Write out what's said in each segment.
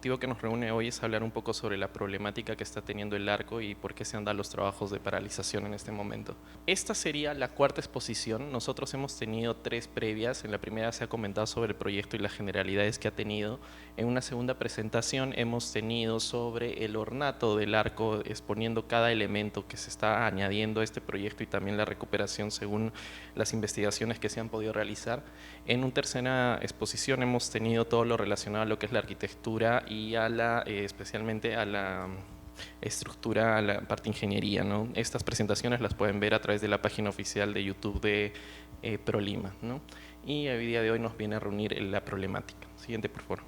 motivo que nos reúne hoy es hablar un poco sobre la problemática que está teniendo el arco y por qué se han dado los trabajos de paralización en este momento. Esta sería la cuarta exposición. Nosotros hemos tenido 3 previas. En la primera se ha comentado sobre el proyecto y las generalidades que ha tenido. En una segunda presentación hemos tenido sobre el ornato del arco, exponiendo cada elemento que se está añadiendo a este proyecto y también la recuperación según las investigaciones que se han podido realizar. En una tercera exposición hemos tenido todo lo relacionado a lo que es la arquitectura y a especialmente a la estructura, a la parte de ingeniería, ¿no? Estas presentaciones las pueden ver a través de la página oficial de YouTube de ProLima, ¿no? Y el día de hoy nos viene a reunir la problemática. Siguiente, por favor.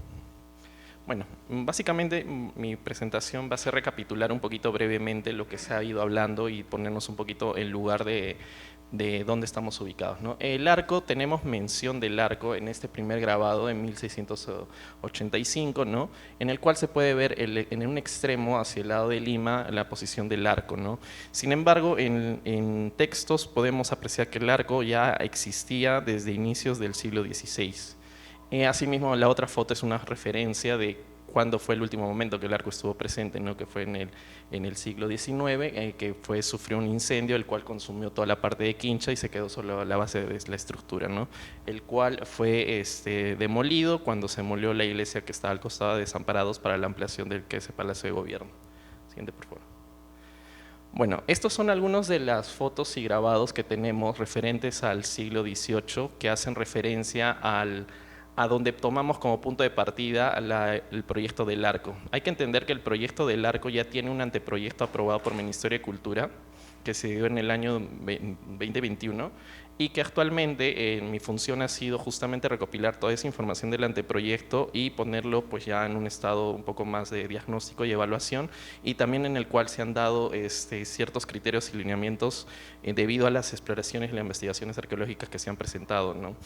Bueno, básicamente mi presentación va a ser recapitular un poquito brevemente lo que se ha ido hablando y ponernos un poquito en lugar de dónde estamos ubicados, ¿no? El arco, tenemos mención del arco en este primer grabado en 1685, ¿no? En el cual se puede ver en un extremo hacia el lado de Lima la posición del arco, ¿no? Sin embargo, en textos podemos apreciar que el arco ya existía desde inicios del siglo XVI. Asimismo, la otra foto es una referencia de cuándo fue el último momento que el arco estuvo presente, ¿no? Que fue en el siglo XIX, sufrió un incendio, el cual consumió toda la parte de quincha y se quedó solo la base de la estructura, ¿no? El cual fue demolido cuando se demolió la iglesia que estaba al costado de Desamparados para la ampliación del que es el Palacio de Gobierno. Siguiente, por favor. Bueno, estos son algunos de las fotos y grabados que tenemos referentes al siglo XVIII que hacen referencia a donde tomamos como punto de partida el proyecto del arco. Hay que entender que el proyecto del arco ya tiene un anteproyecto aprobado por el Ministerio de Cultura, que se dio en el año 2021, y que actualmente mi función ha sido justamente recopilar toda esa información del anteproyecto y ponerlo pues ya en un estado un poco más de diagnóstico y evaluación, y también en el cual se han dado ciertos criterios y lineamientos debido a las exploraciones y las investigaciones arqueológicas que se han presentado, ¿no?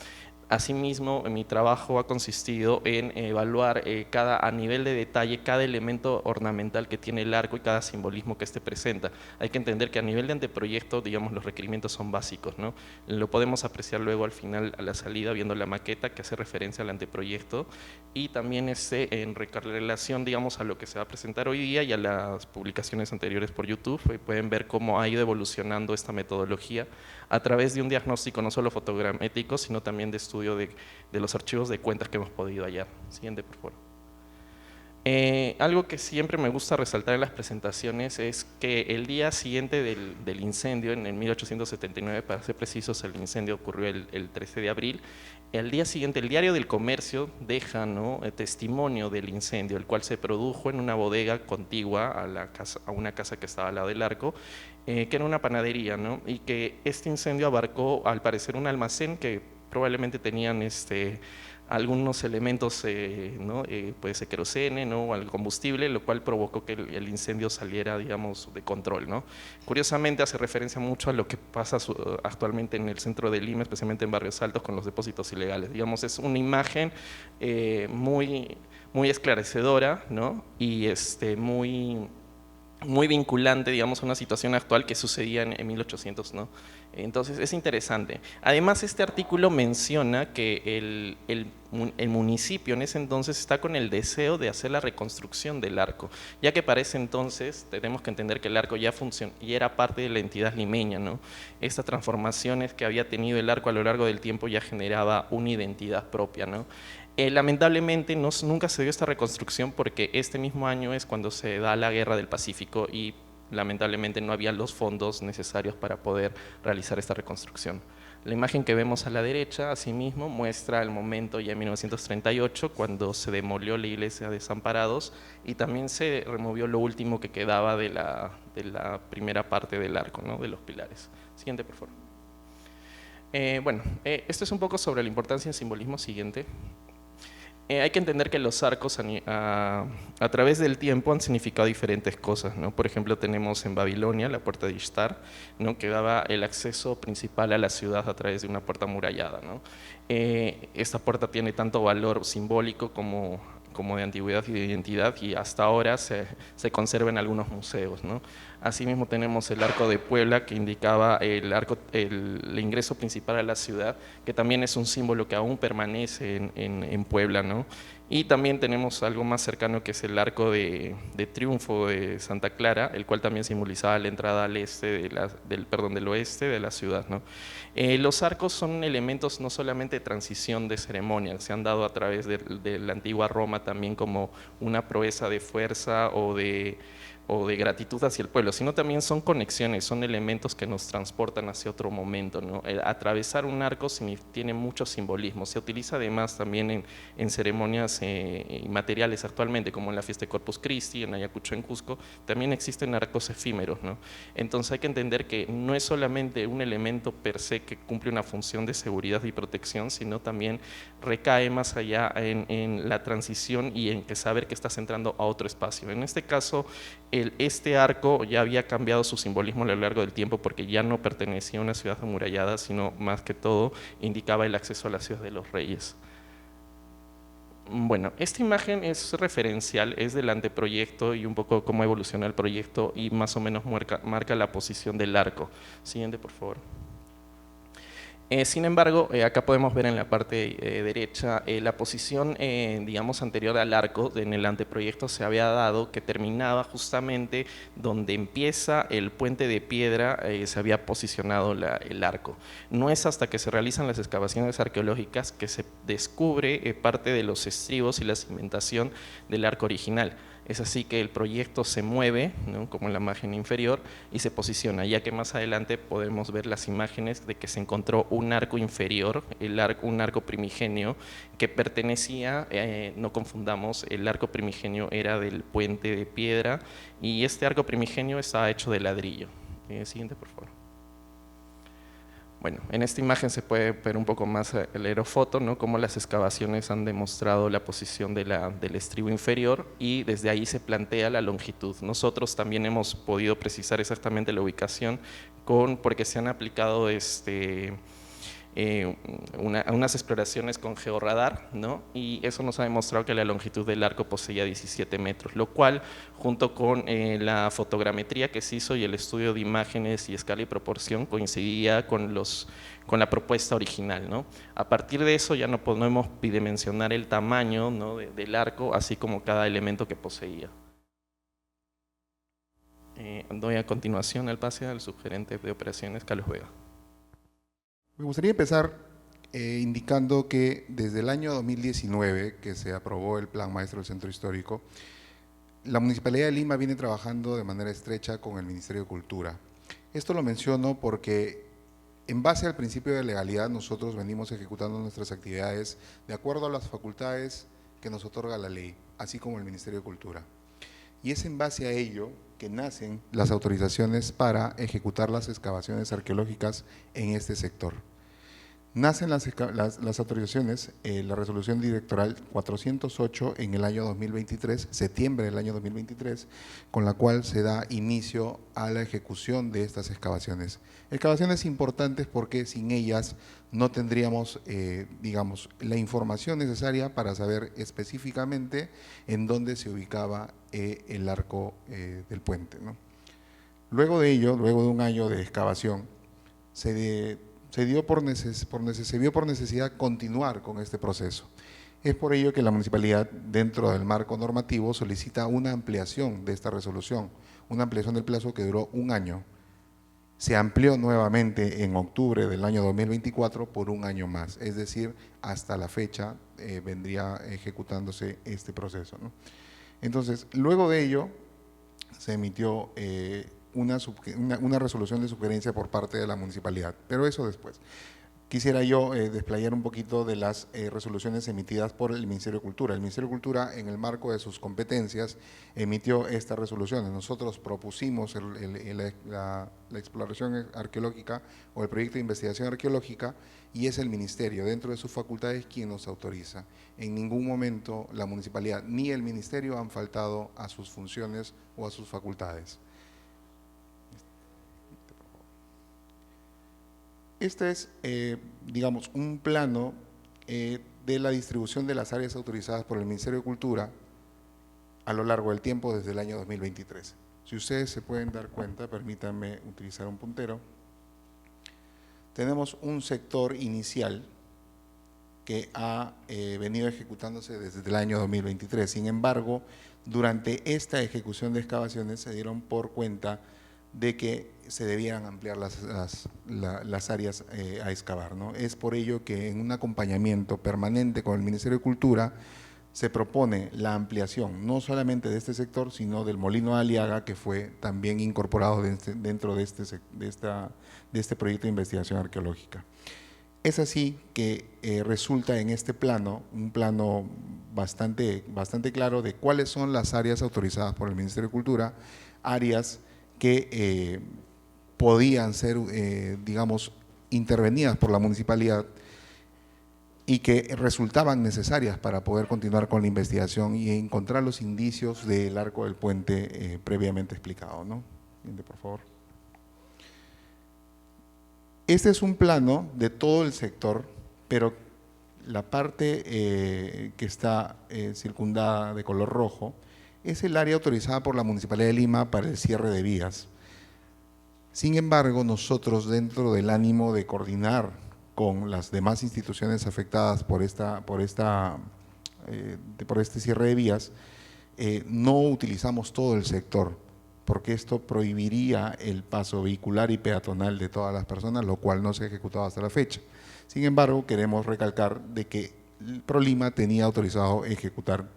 Asimismo, mi trabajo ha consistido en evaluar a nivel de detalle cada elemento ornamental que tiene el arco y cada simbolismo que presenta. Hay que entender que a nivel de anteproyecto, digamos, los requerimientos son básicos, ¿no? Lo podemos apreciar luego al final, a la salida, viendo la maqueta que hace referencia al anteproyecto, y también en relación, digamos, a lo que se va a presentar hoy día y a las publicaciones anteriores por YouTube. Pueden ver cómo ha ido evolucionando esta metodología a través de un diagnóstico no solo fotogramétrico, sino también de estudio de los archivos de cuentas que hemos podido hallar. Siguiente, por favor. Algo que siempre me gusta resaltar en las presentaciones es que el día siguiente del incendio, en el 1879, para ser precisos, el incendio ocurrió el 13 de abril, el día siguiente el Diario del Comercio deja, ¿no?, testimonio del incendio, el cual se produjo en una bodega contigua a una casa que estaba al lado del arco, que era una panadería, ¿no?, y que este incendio abarcó al parecer un almacén que probablemente tenían algunos elementos, ¿no?, puede ser querosene, ¿no?, o el combustible, lo cual provocó que el incendio saliera, digamos, de control, ¿no? Curiosamente hace referencia mucho a lo que pasa actualmente en el centro de Lima, especialmente en Barrios Altos, con los depósitos ilegales. Digamos, es una imagen muy esclarecedora, ¿no?, y muy vinculante, digamos, a una situación actual que sucedía en 1800, ¿no? Entonces es interesante. Además, este artículo menciona que el municipio en ese entonces está con el deseo de hacer la reconstrucción del arco, ya que para ese entonces tenemos que entender que el arco ya era parte de la entidad limeña, ¿no? Estas transformaciones que había tenido el arco a lo largo del tiempo ya generaba una identidad propia, ¿no? Lamentablemente nunca se dio esta reconstrucción porque este mismo año es cuando se da la Guerra del Pacífico y lamentablemente no había los fondos necesarios para poder realizar esta reconstrucción. La imagen que vemos a la derecha, asimismo, muestra el momento ya en 1938, cuando se demolió la iglesia de Desamparados y también se removió lo último que quedaba de la primera parte del arco, ¿no?, de los pilares. Siguiente, por favor. Esto es un poco sobre la importancia del simbolismo. Siguiente. Hay que entender que los arcos a través del tiempo han significado diferentes cosas, ¿no? Por ejemplo, tenemos en Babilonia la puerta de Ishtar, ¿no?, que daba el acceso principal a la ciudad a través de una puerta amurallada, ¿no? Esta puerta tiene tanto valor simbólico como de antigüedad y de identidad, y hasta ahora se conserva en algunos museos, ¿no? Asimismo tenemos el Arco de Puebla, que indicaba el ingreso principal a la ciudad, que también es un símbolo que aún permanece en Puebla, ¿no? Y también tenemos algo más cercano que es el Arco de Triunfo de Santa Clara, el cual también simbolizaba la entrada al este del oeste de la ciudad, ¿no? Los arcos son elementos no solamente de transición de ceremonia, se han dado a través de la antigua Roma también como una proeza de fuerza o de gratitud hacia el pueblo, sino también son conexiones, son elementos que nos transportan hacia otro momento, ¿no? Atravesar un arco tiene mucho simbolismo, se utiliza además también en ceremonias materiales actualmente, como en la fiesta de Corpus Christi, en Ayacucho, en Cusco, también existen arcos efímeros, ¿no? Entonces hay que entender que no es solamente un elemento per se que cumple una función de seguridad y protección, sino también recae más allá en la transición y en que saber que estás entrando a otro espacio. En este caso, este arco ya había cambiado su simbolismo a lo largo del tiempo porque ya no pertenecía a una ciudad amurallada, sino más que todo indicaba el acceso a la ciudad de los reyes. Bueno, esta imagen es referencial, es del anteproyecto y un poco cómo evoluciona el proyecto y más o menos marca la posición del arco. Siguiente, por favor. Sin embargo, acá podemos ver en la parte derecha la posición, digamos, anterior al arco. En el anteproyecto se había dado que terminaba justamente donde empieza el puente de piedra, se había posicionado el arco. No es hasta que se realizan las excavaciones arqueológicas que se descubre parte de los estribos y la cimentación del arco original. Es así que el proyecto se mueve, ¿no?, como en la imagen inferior, y se posiciona, ya que más adelante podemos ver las imágenes de que se encontró un arco inferior, un arco primigenio, que pertenecía, no confundamos, el arco primigenio era del puente de piedra, y este arco primigenio estaba hecho de ladrillo. Siguiente, por favor. Bueno, en esta imagen se puede ver un poco más el aerofoto, ¿no?, cómo las excavaciones han demostrado la posición del estribo inferior y desde ahí se plantea la longitud. Nosotros también hemos podido precisar exactamente la ubicación porque se han aplicado unas exploraciones con georradar, ¿no?, y eso nos ha demostrado que la longitud del arco poseía 17 metros, lo cual, junto con la fotogrametría que se hizo y el estudio de imágenes y escala y proporción, coincidía con la propuesta original, ¿no? A partir de eso ya no podemos dimensionar el tamaño, ¿no?, del arco, así como cada elemento que poseía. Doy a continuación el pase al subgerente de operaciones, Carlos Vega. Me gustaría empezar indicando que desde el año 2019, que se aprobó el Plan Maestro del Centro Histórico, la Municipalidad de Lima viene trabajando de manera estrecha con el Ministerio de Cultura. Esto lo menciono porque en base al principio de legalidad nosotros venimos ejecutando nuestras actividades de acuerdo a las facultades que nos otorga la ley, así como el Ministerio de Cultura. Y es en base a ello que nacen las autorizaciones para ejecutar las excavaciones arqueológicas en este sector. Nacen las autorizaciones, la resolución directoral 408 en el año 2023, septiembre del año 2023, con la cual se da inicio a la ejecución de estas excavaciones. Excavaciones importantes porque sin ellas no tendríamos, digamos, la información necesaria para saber específicamente en dónde se ubicaba el arco del puente, ¿no? Luego de ello, luego de un año de excavación, se vio por necesidad continuar con este proceso. Es por ello que la municipalidad, dentro del marco normativo, solicita una ampliación de esta resolución, una ampliación del plazo que duró un año. Se amplió nuevamente en octubre del año 2024 por un año más, es decir, hasta la fecha vendría ejecutándose este proceso, ¿no? Entonces, luego de ello, se emitió una resolución de sugerencia por parte de la municipalidad, pero eso después. Quisiera yo desplayar un poquito de las resoluciones emitidas por el Ministerio de Cultura. El Ministerio de Cultura, en el marco de sus competencias, emitió estas resoluciones. Nosotros propusimos la exploración arqueológica o el proyecto de investigación arqueológica y es el Ministerio, dentro de sus facultades, quien nos autoriza. En ningún momento la municipalidad ni el Ministerio han faltado a sus funciones o a sus facultades. Este es, digamos, un plano de la distribución de las áreas autorizadas por el Ministerio de Cultura a lo largo del tiempo desde el año 2023. Si ustedes se pueden dar cuenta, permítanme utilizar un puntero. Tenemos un sector inicial que ha venido ejecutándose desde el año 2023. Sin embargo, durante esta ejecución de excavaciones se dieron por cuenta de que se debieran ampliar las áreas a excavar, ¿no? Es por ello que en un acompañamiento permanente con el Ministerio de Cultura se propone la ampliación no solamente de este sector, sino del Molino de Aliaga, que fue también incorporado dentro de este proyecto de investigación arqueológica. Es así que resulta en este plano, un plano bastante claro de cuáles son las áreas autorizadas por el Ministerio de Cultura, áreas que podían ser, digamos, intervenidas por la municipalidad y que resultaban necesarias para poder continuar con la investigación y encontrar los indicios del arco del puente previamente explicado, ¿no? Siguiente, por favor. Este es un plano de todo el sector, pero la parte que está circundada de color rojo es el área autorizada por la Municipalidad de Lima para el cierre de vías. Sin embargo, nosotros, dentro del ánimo de coordinar con las demás instituciones afectadas por este cierre de vías, no utilizamos todo el sector, porque esto prohibiría el paso vehicular y peatonal de todas las personas, lo cual no se ha ejecutado hasta la fecha. Sin embargo, queremos recalcar de que ProLima tenía autorizado ejecutar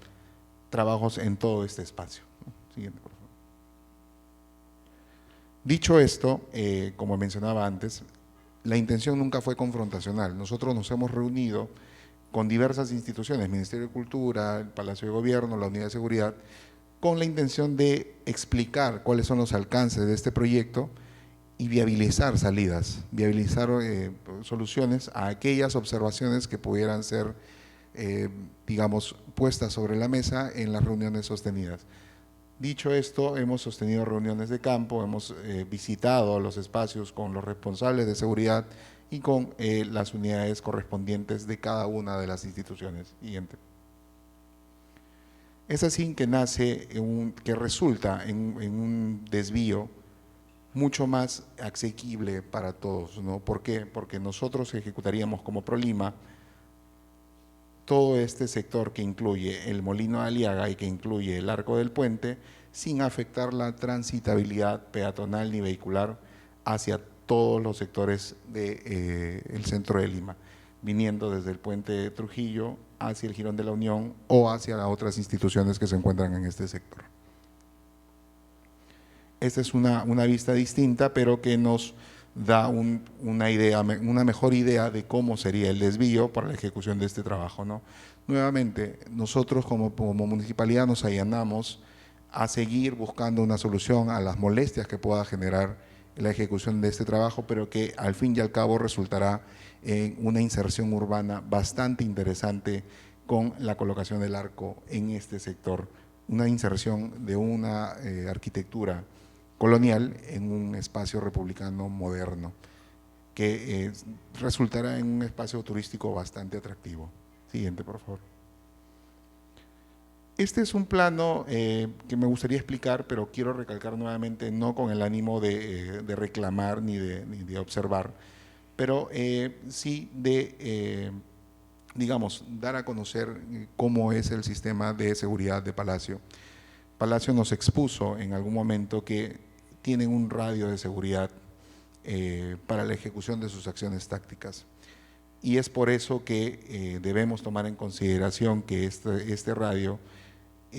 trabajos en todo este espacio. Siguiente, por favor. Dicho esto, como mencionaba antes, la intención nunca fue confrontacional. Nosotros nos hemos reunido con diversas instituciones, Ministerio de Cultura, el Palacio de Gobierno, la Unidad de Seguridad, con la intención de explicar cuáles son los alcances de este proyecto y viabilizar salidas, viabilizar soluciones a aquellas observaciones que pudieran ser, digamos, puestas sobre la mesa en las reuniones sostenidas. Dicho esto, hemos sostenido reuniones de campo, hemos visitado los espacios con los responsables de seguridad y con las unidades correspondientes de cada una de las instituciones. Siguiente. Es así que nace, que resulta en un desvío mucho más asequible para todos, ¿no? ¿Por qué? Porque nosotros ejecutaríamos como ProLima todo este sector que incluye el Molino de Aliaga y que incluye el Arco del Puente, sin afectar la transitabilidad peatonal ni vehicular hacia todos los sectores del centro de Lima, viniendo desde el puente de Trujillo hacia el Jirón de la Unión o hacia las otras instituciones que se encuentran en este sector. Esta es una vista distinta, pero que nos da una mejor idea de cómo sería el desvío para la ejecución de este trabajo, ¿no? Nuevamente, nosotros como municipalidad nos allanamos a seguir buscando una solución a las molestias que pueda generar la ejecución de este trabajo, pero que al fin y al cabo resultará en una inserción urbana bastante interesante con la colocación del arco en este sector, una inserción de una arquitectura colonial en un espacio republicano moderno, que resultará en un espacio turístico bastante atractivo. Siguiente, por favor. Este es un plano que me gustaría explicar, pero quiero recalcar nuevamente, no con el ánimo de reclamar ni de observar, pero sí de, digamos, dar a conocer cómo es el sistema de seguridad de Palacio. Palacio nos expuso en algún momento que tienen un radio de seguridad para la ejecución de sus acciones tácticas. Y es por eso que debemos tomar en consideración que este radio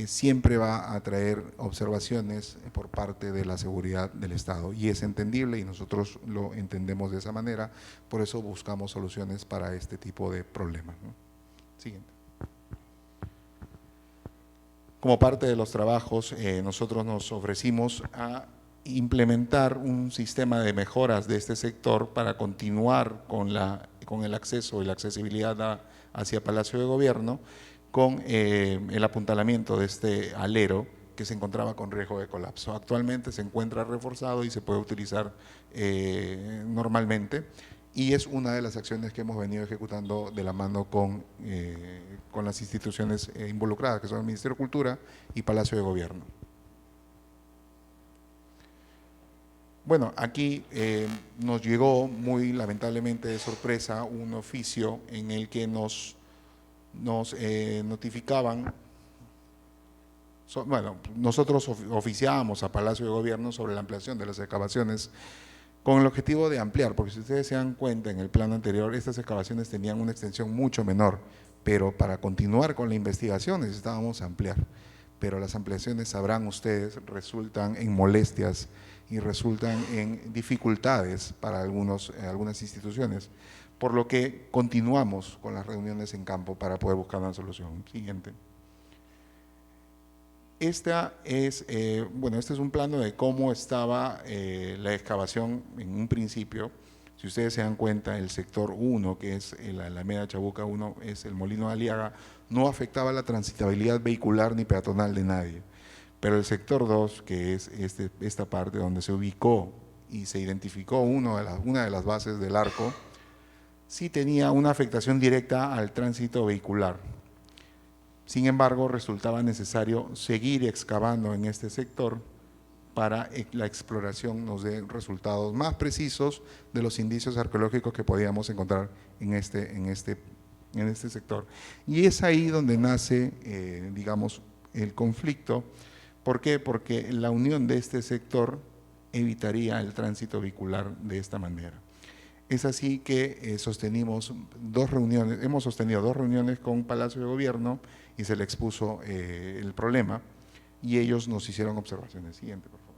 siempre va a traer observaciones por parte de la seguridad del Estado. Y es entendible y nosotros lo entendemos de esa manera, por eso buscamos soluciones para este tipo de problemas, ¿no? Siguiente. Como parte de los trabajos, nosotros nos ofrecimos a implementar un sistema de mejoras de este sector para continuar con el acceso y la accesibilidad hacia Palacio de Gobierno, con el apuntalamiento de este alero que se encontraba con riesgo de colapso. Actualmente se encuentra reforzado y se puede utilizar normalmente, y es una de las acciones que hemos venido ejecutando de la mano con las instituciones involucradas, que son el Ministerio de Cultura y Palacio de Gobierno. Bueno, aquí nos llegó muy lamentablemente de sorpresa un oficio en el que nos nos notificaban, bueno, nosotros oficiábamos a Palacio de Gobierno sobre la ampliación de las excavaciones con el objetivo de ampliar, porque si ustedes se dan cuenta en el plano anterior, estas excavaciones tenían una extensión mucho menor, pero para continuar con la investigación necesitábamos ampliar. Pero las ampliaciones, sabrán ustedes, resultan en molestias y resultan en dificultades para algunas instituciones, por lo que continuamos con las reuniones en campo para poder buscar una solución. Siguiente. Este es un plano de cómo estaba la excavación en un principio. Si ustedes se dan cuenta, el sector 1, que es la Alameda Chabuca 1, es el Molino de Aliaga, no afectaba la transitabilidad vehicular ni peatonal de nadie. Pero el sector 2, que es esta parte donde se ubicó y se identificó una de las bases del arco, sí tenía una afectación directa al tránsito vehicular. Sin embargo, resultaba necesario seguir excavando en este sector para la exploración nos dé resultados más precisos de los indicios arqueológicos que podíamos encontrar en este sector. Y es ahí donde nace, digamos, el conflicto. ¿Por qué? Porque la unión de este sector evitaría el tránsito vehicular de esta manera. Es así que hemos sostenido dos reuniones con Palacio de Gobierno y se le expuso el problema y ellos nos hicieron observaciones. Siguiente, por favor.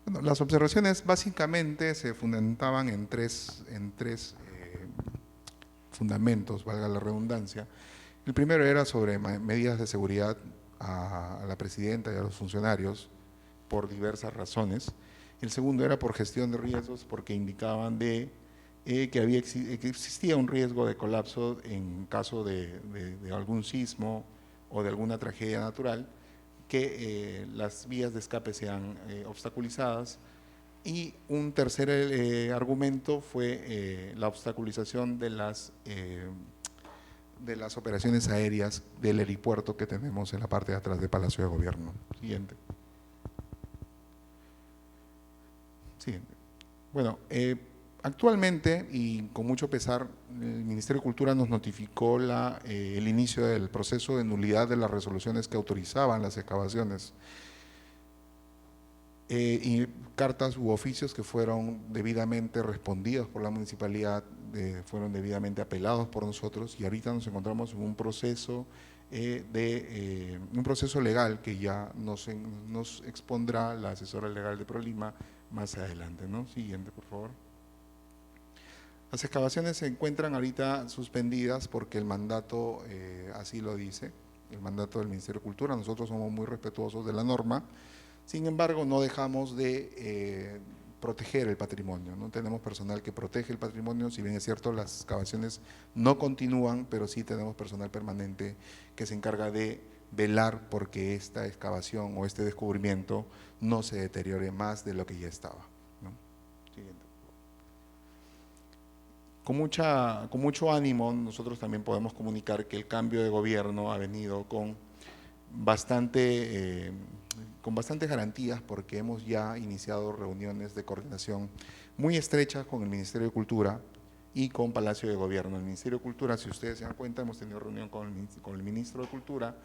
Bueno, las observaciones básicamente se fundamentaban en tres fundamentos, valga la redundancia. El primero era sobre medidas de seguridad a la presidenta y a los funcionarios por diversas razones. El segundo era por gestión de riesgos, porque indicaban que existía un riesgo de colapso en caso de algún sismo o de alguna tragedia natural, que las vías de escape sean obstaculizadas. Y un tercer argumento fue la obstaculización de las operaciones aéreas del helipuerto que tenemos en la parte de atrás del Palacio de Gobierno. Siguiente. Siguiente. Bueno, actualmente, y con mucho pesar, el Ministerio de Cultura nos notificó el inicio del proceso de nulidad de las resoluciones que autorizaban las excavaciones y cartas u oficios que fueron debidamente respondidos por la municipalidad, fueron debidamente apelados por nosotros, y ahorita nos encontramos en un proceso un proceso legal que ya nos expondrá la asesora legal de ProLima más adelante, ¿no? Siguiente, por favor. Las excavaciones se encuentran ahorita suspendidas porque el mandato así lo dice, el mandato del Ministerio de Cultura. Nosotros somos muy respetuosos de la norma, sin embargo no dejamos de proteger el patrimonio, no tenemos personal que protege el patrimonio, si bien es cierto las excavaciones no continúan, pero sí tenemos personal permanente que se encarga de velar porque esta excavación o este descubrimiento no se deteriore más de lo que ya estaba, ¿no? Siguiente. Con mucho ánimo nosotros también podemos comunicar que el cambio de gobierno ha venido con bastantes garantías, porque hemos ya iniciado reuniones de coordinación muy estrechas con el Ministerio de Cultura y con Palacio de Gobierno. El Ministerio de Cultura, si ustedes se dan cuenta, hemos tenido reunión con el Ministro de Cultura,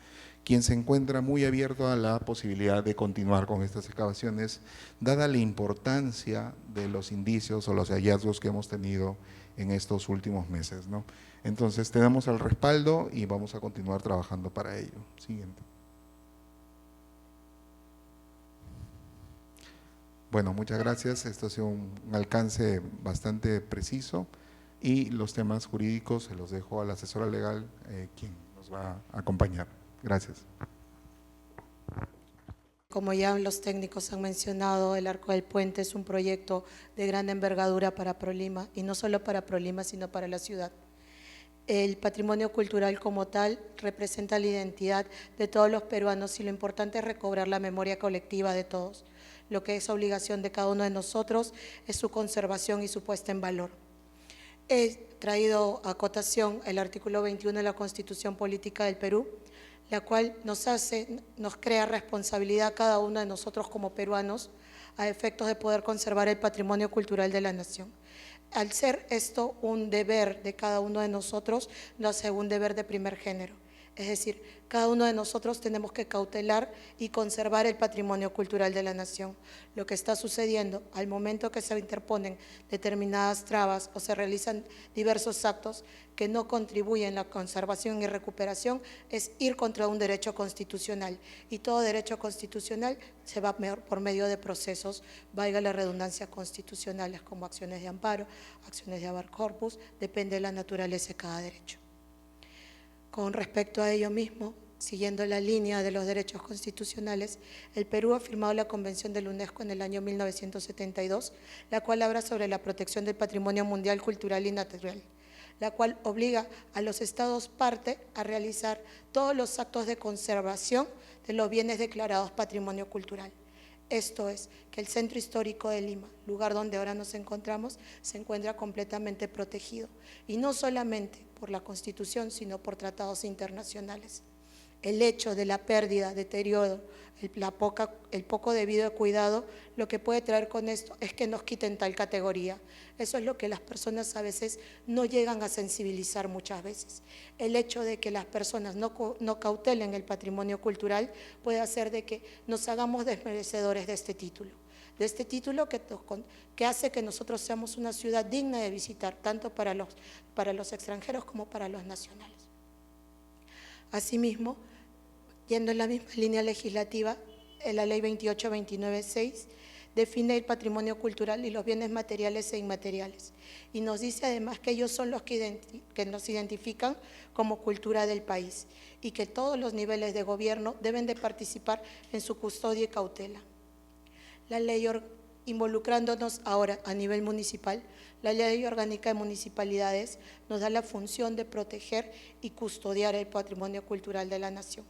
quien se encuentra muy abierto a la posibilidad de continuar con estas excavaciones, dada la importancia de los indicios o los hallazgos que hemos tenido en estos últimos meses, ¿no? Entonces tenemos el respaldo y vamos a continuar trabajando para ello. Siguiente. Bueno, muchas gracias. Esto ha sido un alcance bastante preciso y los temas jurídicos se los dejo a la asesora legal, quien nos va a acompañar. Gracias. Como ya los técnicos han mencionado, el Arco del Puente es un proyecto de gran envergadura para ProLima, y no solo para ProLima, sino para la ciudad. El patrimonio cultural como tal representa la identidad de todos los peruanos, y lo importante es recobrar la memoria colectiva de todos. Lo que es obligación de cada uno de nosotros es su conservación y su puesta en valor. He traído a acotación el artículo 21 de la Constitución Política del Perú, la cual nos crea responsabilidad a cada uno de nosotros como peruanos a efectos de poder conservar el patrimonio cultural de la nación. Al ser esto un deber de cada uno de nosotros, no hace un deber de primer género. Es decir, cada uno de nosotros tenemos que cautelar y conservar el patrimonio cultural de la nación. Lo que está sucediendo al momento que se interponen determinadas trabas o se realizan diversos actos que no contribuyen a la conservación y recuperación es ir contra un derecho constitucional. Y todo derecho constitucional se va por medio de procesos, valga la redundancia, constitucionales, como acciones de amparo, acciones de habeas corpus, depende de la naturaleza de cada derecho. Con respecto a ello mismo, siguiendo la línea de los derechos constitucionales, el Perú ha firmado la Convención de la UNESCO en el año 1972, la cual habla sobre la protección del patrimonio mundial, cultural y natural, la cual obliga a los estados parte a realizar todos los actos de conservación de los bienes declarados patrimonio cultural. Esto es, que el Centro Histórico de Lima, lugar donde ahora nos encontramos, se encuentra completamente protegido, y no solamente por la Constitución, sino por tratados internacionales. El hecho de la pérdida, deterioro, el poco debido cuidado, lo que puede traer con esto es que nos quiten tal categoría. Eso es lo que las personas a veces no llegan a sensibilizar muchas veces. El hecho de que las personas no cautelen el patrimonio cultural puede hacer de que nos hagamos desmerecedores de este título. Que hace que nosotros seamos una ciudad digna de visitar, tanto para los extranjeros como para los nacionales. Asimismo, yendo en la misma línea legislativa, la Ley 2829/6 define el patrimonio cultural y los bienes materiales e inmateriales, y nos dice además que ellos son los que nos identifican como cultura del país, y que todos los niveles de gobierno deben de participar en su custodia y cautela. La ley, involucrándonos ahora a nivel municipal, la Ley Orgánica de Municipalidades nos da la función de proteger y custodiar el patrimonio cultural de la nación.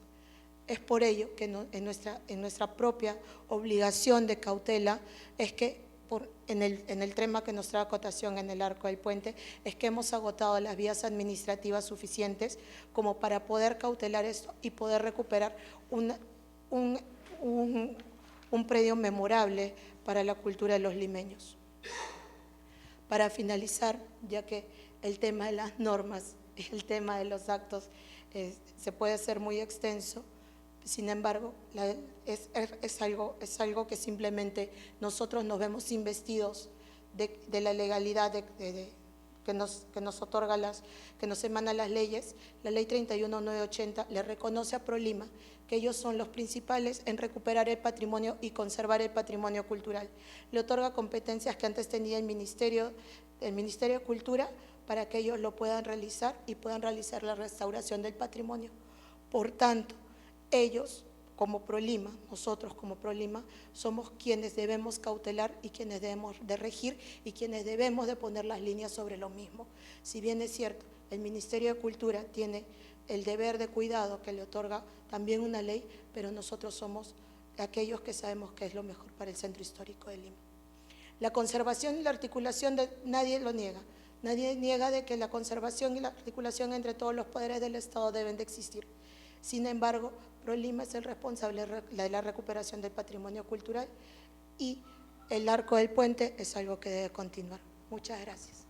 Es por ello que en nuestra propia obligación de cautela es que en el tema que nos trae acotación en el Arco del Puente, es que hemos agotado las vías administrativas suficientes como para poder cautelar esto y poder recuperar un predio memorable para la cultura de los limeños. Para finalizar, ya que el tema de las normas, el tema de los actos se puede hacer muy extenso, sin embargo, es algo que simplemente nosotros nos vemos investidos de la legalidad que nos otorga que nos emana las leyes. La Ley 31980 le reconoce a ProLima que ellos son los principales en recuperar el patrimonio y conservar el patrimonio cultural. Le otorga competencias que antes tenía el Ministerio de Cultura para que ellos lo puedan realizar y puedan realizar la restauración del patrimonio. Por tanto, ellos como ProLima, nosotros como ProLima, somos quienes debemos cautelar y quienes debemos de regir y quienes debemos de poner las líneas sobre lo mismo. Si bien es cierto, el Ministerio de Cultura tiene el deber de cuidado que le otorga también una ley, pero nosotros somos aquellos que sabemos que es lo mejor para el Centro Histórico de Lima. La conservación y la articulación, nadie lo niega. Nadie niega de que la conservación y la articulación entre todos los poderes del Estado deben de existir. Sin embargo, ProLima es el responsable de la recuperación del patrimonio cultural, y el Arco del Puente es algo que debe continuar. Muchas gracias.